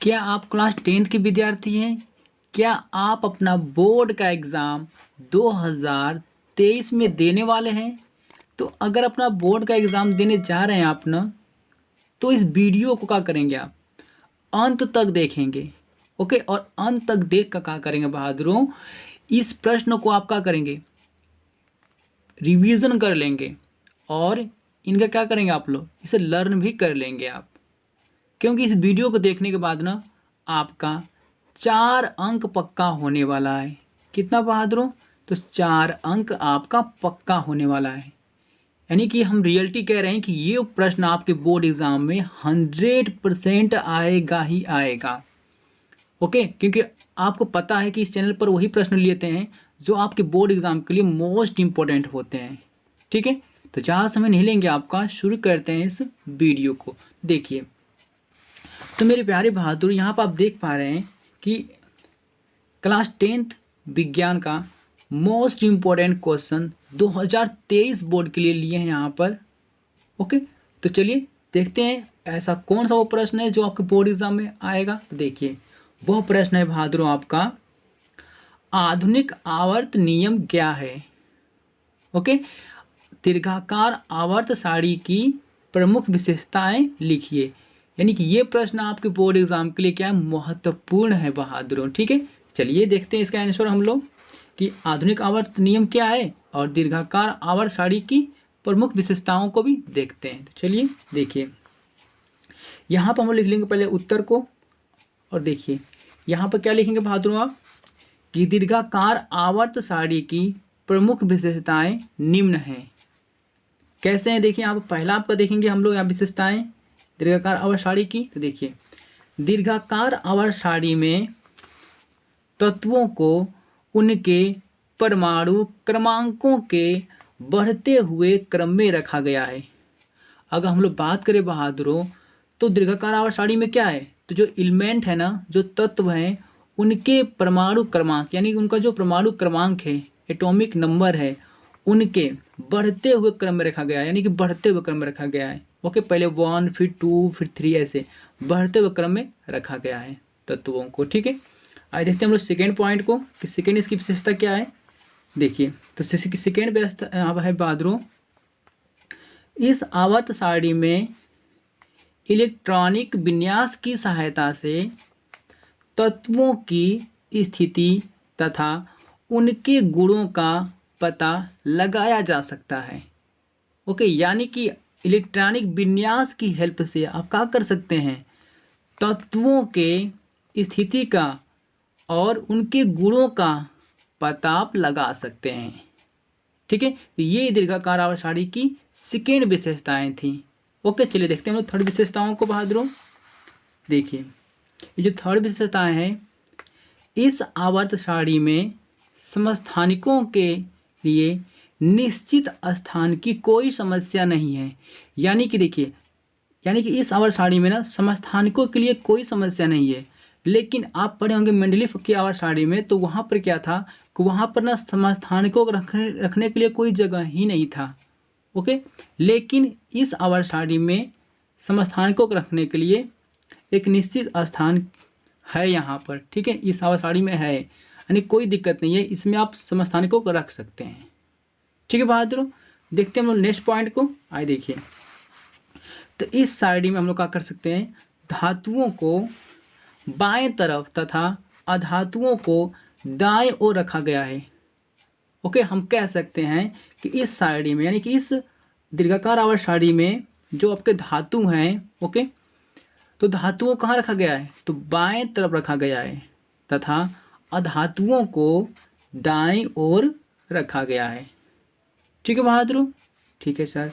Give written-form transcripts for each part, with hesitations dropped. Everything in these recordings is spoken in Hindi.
क्या आप क्लास 10th के विद्यार्थी हैं? क्या आप अपना बोर्ड का एग्ज़ाम 2023 में देने वाले हैं? तो अगर अपना बोर्ड का एग्ज़ाम देने जा रहे हैं आप ना, तो इस वीडियो को क्या करेंगे आप अंत तक देखेंगे। ओके, और अंत तक देख कर क्या करेंगे बहादुरों, इस प्रश्न को आप क्या करेंगे, रिवीजन कर लेंगे और इनका क्या करेंगे, आप लोग इसे लर्न भी कर लेंगे आप। क्योंकि इस वीडियो को देखने के बाद ना आपका 4 अंक पक्का होने वाला है। कितना बहादुरों? तो 4 अंक आपका पक्का होने वाला है। यानी कि हम रियलिटी कह रहे हैं कि ये प्रश्न आपके बोर्ड एग्जाम में 100% आएगा ही आएगा। ओके, क्योंकि आपको पता है कि इस चैनल पर वही प्रश्न लेते हैं जो आपके बोर्ड एग्जाम के लिए मोस्ट इंपॉर्टेंट होते हैं। ठीक है, तो ज़्यादा समय नहीं लेंगे आपका, शुरू करते हैं इस वीडियो को। देखिए, तो मेरे प्यारे बहादुर, यहाँ पर आप देख पा रहे हैं कि क्लास 10th विज्ञान का मोस्ट इम्पोर्टेंट क्वेश्चन 2023 बोर्ड के लिए लिए हैं यहाँ पर। ओके, तो चलिए देखते हैं ऐसा कौन सा वो प्रश्न है जो आपके बोर्ड एग्जाम में आएगा। तो देखिए, वह प्रश्न है बहादुरों आपका, आधुनिक आवर्त नियम क्या है। ओके, दीर्घाकार आवर्त सारणी की प्रमुख विशेषताएं लिखिए। यानी कि ये प्रश्न आपके बोर्ड एग्जाम के लिए क्या है, महत्वपूर्ण है बहादुरों। ठीक है, चलिए देखते हैं इसका आंसर हम लोग कि आधुनिक आवर्त नियम क्या है और दीर्घाकार आवर्त सारणी की प्रमुख विशेषताओं को भी देखते हैं। तो चलिए देखिए, यहाँ पर हम लिख लेंगे पहले उत्तर को, और देखिए यहाँ पर क्या लिखेंगे बहादुरों आप कि दीर्घाकार आवर्त सारणी की प्रमुख विशेषताएं निम्न हैं। कैसे हैं देखिए, आप पहला आपका देखेंगे हम लोग यहाँ विशेषताएं दीर्घाकार आवर्त सारणी की। तो देखिए, दीर्घाकार आवर्त सारणी में तत्वों को उनके परमाणु क्रमांकों के बढ़ते हुए क्रम में रखा गया है। अगर हम लोग बात करें बहादुरों, तो दीर्घाकार आवर्त सारणी में क्या है, तो जो एलिमेंट है ना, जो तत्व हैं, उनके परमाणु क्रमांक यानी उनका जो परमाणु क्रमांक है, एटॉमिक नंबर है, उनके बढ़ते हुए क्रम में रखा गया है। यानी कि बढ़ते हुए क्रम में रखा गया है। ओके, पहले 1 फिर 2 फिर 3 ऐसे बढ़ते हुए क्रम में रखा गया है तत्वों को। ठीक है, आइए देखते हैं हम लोग सेकेंड पॉइंट को कि सेकेंड इसकी विशेषता क्या है। देखिए, तो सेकेंड व्यवस्था यहाँ है बहादुरों, इस आवर्त सारणी में इलेक्ट्रॉनिक विन्यास की सहायता से तत्वों की स्थिति तथा उनके गुणों का पता लगाया जा सकता है। ओके, यानी कि इलेक्ट्रॉनिक विन्यास की हेल्प से आप क्या कर सकते हैं, तत्वों के स्थिति का और उनके गुणों का पता आप लगा सकते हैं। ठीक है, तो ये दीर्घाकार आवर्त सारणी की सेकेंड विशेषताएं थी। ओके, चलिए देखते हैं हम लोग थर्ड विशेषताओं को बहादुरों। देखिए, ये जो थर्ड विशेषताएं हैं, इस आवर्त सारणी में समस्थानिकों के लिए निश्चित स्थान की कोई समस्या नहीं है। यानी कि देखिए, यानी कि इस आवर्त सारणी में ना समस्थानिकों के लिए कोई समस्या नहीं है। लेकिन आप पढ़े होंगे मेंडलीफ की आवर्त सारणी में, तो वहाँ पर क्या था कि वहाँ पर ना समस्थानिकों को रखने के लिए कोई जगह ही नहीं था। ओके, लेकिन इस आवर्त सारणी में समस्थानिकों को रखने के लिए एक निश्चित स्थान है यहाँ पर। ठीक है, इस आवर्त सारणी में है, यानी कोई दिक्कत नहीं है, इसमें आप समस्थानिकों को रख सकते हैं। ठीक है बहादुरों, देखते हैं हम लोग नेक्स्ट पॉइंट को। आइए देखिए, तो इस सारणी में हम लोग क्या कर सकते हैं, धातुओं को बाएं तरफ तथा अधातुओं को दाएं ओर रखा गया है। ओके, हम कह सकते हैं कि इस सारणी में, यानी कि इस दीर्घाकार आवर्त सारणी में जो आपके धातु हैं, ओके, तो धातुओं कहाँ रखा गया है, तो बाएं तरफ रखा गया है तथा अधातुओं को दाएं ओर रखा गया है। ठीक है बहादुर, ठीक है सर।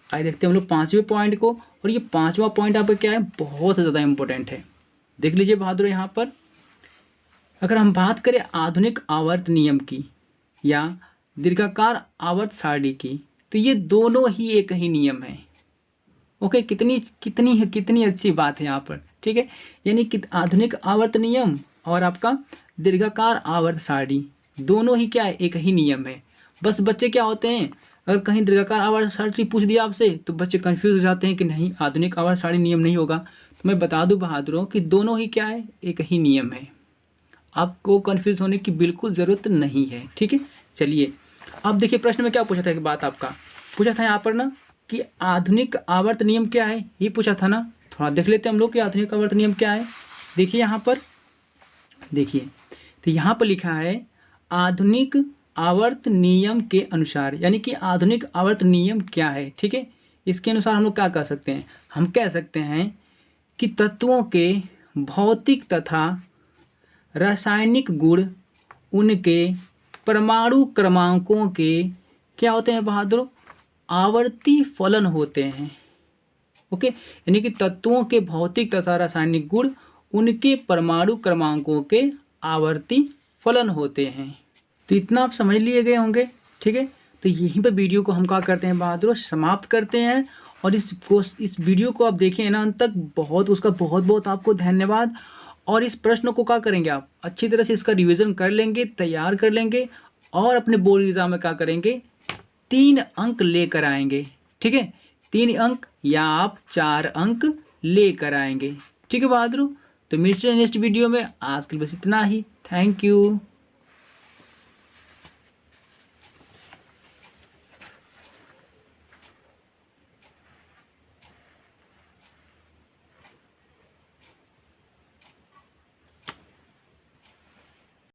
आइए देखते हैं हम लोग पांचवें पॉइंट को, और ये पांचवा पॉइंट आपका क्या है, बहुत ज़्यादा इंपॉर्टेंट है। देख लीजिए बहादुर, यहाँ पर अगर हम बात करें आधुनिक आवर्त नियम की या दीर्घाकार आवर्त सारणी की, तो ये दोनों ही एक ही नियम है। ओके, कितनी अच्छी बात है यहाँ पर। ठीक है, यानी कि आधुनिक आवर्त नियम और आपका दीर्घाकार आवर्त सारणी दोनों ही क्या है, एक ही नियम है। बस बच्चे क्या होते हैं, अगर कहीं दीर्घाकार आवर्त सारणी पूछ दिया आपसे तो बच्चे कंफ्यूज हो जाते हैं कि नहीं, आधुनिक आवर्त सारणी नियम नहीं होगा, तो मैं बता दूं बहादुरों कि दोनों ही क्या है, एक ही नियम है। आपको कन्फ्यूज होने की बिल्कुल ज़रूरत नहीं है, ठीक है। चलिए अब देखिए प्रश्न में क्या पूछा था, एक बात आपका पूछा था यहाँ पर ना कि आधुनिक आवर्त नियम क्या है, ये पूछा था ना। थोड़ा देख लेते हैं हम लोग कि आधुनिक आवर्त नियम क्या है। देखिए यहाँ पर, देखिए तो यहाँ पर लिखा है आधुनिक आवर्त नियम के अनुसार, यानी कि आधुनिक आवर्त नियम क्या है, ठीक है। इसके अनुसार हम लोग क्या कह सकते हैं, हम कह सकते हैं कि तत्वों के भौतिक तथा रासायनिक गुण उनके परमाणु क्रमांकों के क्या होते हैं बहादुर, आवर्ती फलन होते हैं। ओके, यानी कि तत्वों के भौतिक तथा रासायनिक गुण उनके परमाणु क्रमांकों के आवर्ती फलन होते हैं। तो इतना आप समझ लिए गए होंगे, ठीक है। तो यहीं पर वीडियो को हम क्या करते हैं बहादुर, समाप्त करते हैं। और इस वीडियो को आप देखें ना अंत तक, बहुत उसका बहुत बहुत आपको धन्यवाद। और इस प्रश्न को क्या करेंगे, आप अच्छी तरह से इसका रिवीजन कर लेंगे, तैयार कर लेंगे और अपने बोर्ड एग्जाम में क्या करेंगे, 3 अंक लेकर आएंगे, ठीक है। 3 अंक या आप 4 अंक लेकर आएंगे, ठीक है बहादुर। तो मिलते हैं नेक्स्ट वीडियो में, आज के लिए बस इतना ही। Thank you.